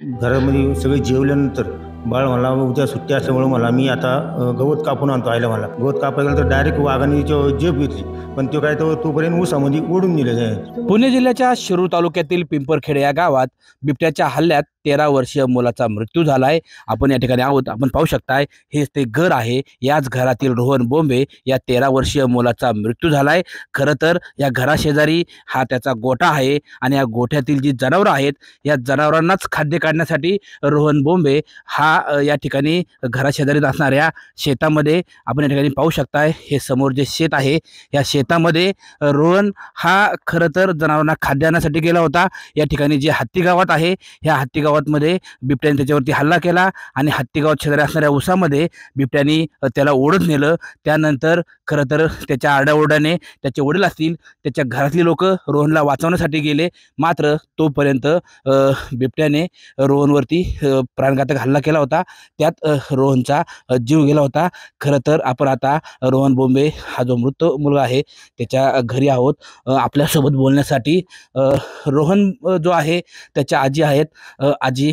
घरामध्ये सगळे जेवल्यानंतर बाळ मला उद्या सुट्टी असल्यामुळे मी आता गवत कापून आणतो. आईला मला गवत कापायला गेलं तर डायरेक्ट वाघाने जेब घेतली, पण तो काय तोपर्यंत ऊसामध्ये ओढून नेलं. पुणे जिल्ह्याच्या शिरूर तालुक्यातील पिंपरखेड या गावात बिबट्याच्या हल्ल्यात 13 वर्षीय मुलाचा मृत्यू झालाय. आपण या ठिकाणी आहोत. आपण पाहू शकताय हेच ते घर आहे. याच घरातील रोहन बोंबे या 13 वर्षीय मुलाचा मृत्यू झालाय. खरं तर या घराशेजारी हा त्याचा गोठा आहे आणि या गोठ्यातील जी जनावरं आहेत या जनावरांनाच खाद्य काढण्यासाठी रोहन बोंबे हा या ठिकाणी घराशेजारी असणाऱ्या शेतामध्ये आपण या ठिकाणी पाहू शकताय. हे समोर जे शेत आहे या शेतामध्ये रोहन हा खरं तर जनावरांना खाद्य आणण्यासाठी गेला होता. या ठिकाणी जे हत्ती गावात आहे या हत्ती गावातमध्ये बिबट्याने त्याच्यावरती हल्ला केला आणि हत्ती गावात शेजारी असणाऱ्या उसामध्ये बिबट्याने त्याला ओढत नेलं. त्यानंतर खरं तर त्याच्या आरडाओरडाने त्याचे वडील असतील त्याच्या घरातली लोक रोहनला वाचवण्यासाठी गेले, मात्र तोपर्यंत बिबट्याने रोहनवरती प्राणघातक हल्ला केला होता. त्यात रोहनचा जीव गेला होता. खरं तर आपण आता रोहन बोंबे हा जो मृत मुलगा आहे त्याच्या घरी आहोत. आपल्यासोबत बोलण्यासाठी रोहन जो आहे त्याच्या आजी आहेत. आजी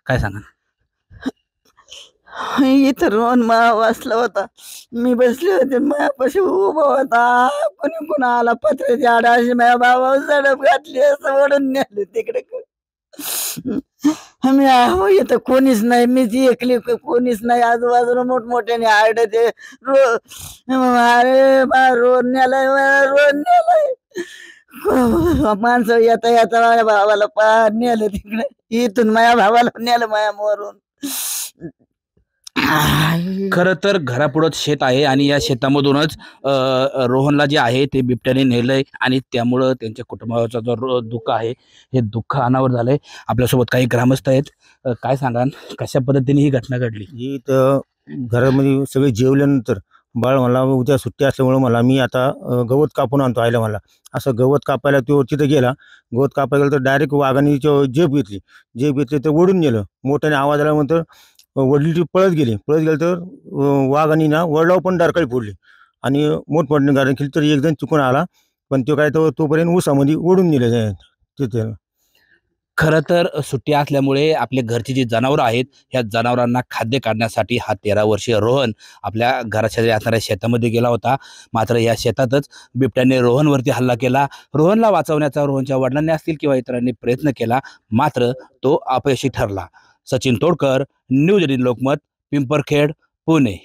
काय सांगा? इथं रोहन माया वाचला होता. मी बसले होते, मायापाशी उभा होता. कोणी कोणा आला पत्र्याची आडा अशी माझ्या भावा झडप घातली, असं ओढून नेले तिकडे. आम्ही आहो इथं कोणीच नाही, मीच एकली, कोणीच नाही. आजूबाजूला मोठमोठ्याने आरडते, अरे बा रोहन नेलाय, रोहन नेलाय. माणसं येता येता माझ्या भावाला नेलं तिकडे. इथून माझ्या भावाला नेलं माया मोरून. खरं तर घरापुढंच शेत आहे आणि या शेतामधूनच रोहनला जे आहे ते बिबट्याने नेलंय आणि त्यामुळं त्यांच्या कुटुंबाचा जो दुःख आहे हे दुःख अनावर झालंय. आपल्यासोबत काही ग्रामस्थ आहेत. काय सांगा कशा पद्धतीने ही घटना घडली? ही तर घरामध्ये सगळे जेवल्यानंतर बाळ मला उद्या सुट्टी असल्यामुळे मी आता गवत कापून आणतो. आईला मला असं गवत कापायला तो तिथं गेला. गवत कापायला गेलं तर डायरेक्ट वाघाने जेब घेतली तर ओढून नेलं. मोठ्याने आवाज आल्यानंतर वडील पळत गेले तर वाघाने वडिलावर पण डारकाळी फोडली आणि मोठमोठ्याने गाडी केली तर एक जण चुकून आला, पण तो काय तोपर्यंत ऊसामध्ये ओढून नेलं तिथे. खरं तर सुट्टी असल्यामुळे आपल्या घरची जी जनावरं आहेत ह्या जनावरांना खाद्य काढण्यासाठी हा 13 वर्षीय रोहन आपल्या घराशेजारी असणाऱ्या शेतामध्ये गेला होता. मात्र या शेतातच बिबट्याने रोहनवरती हल्ला केला. रोहनला वाचवण्याचा रोहनच्या वडिलांनी असतील किंवा इतरांनी प्रयत्न केला, मात्र तो अपयशी ठरला. सचिन तोडकर, न्यूज 18 लोकमत, पिंपरखेड, पुणे.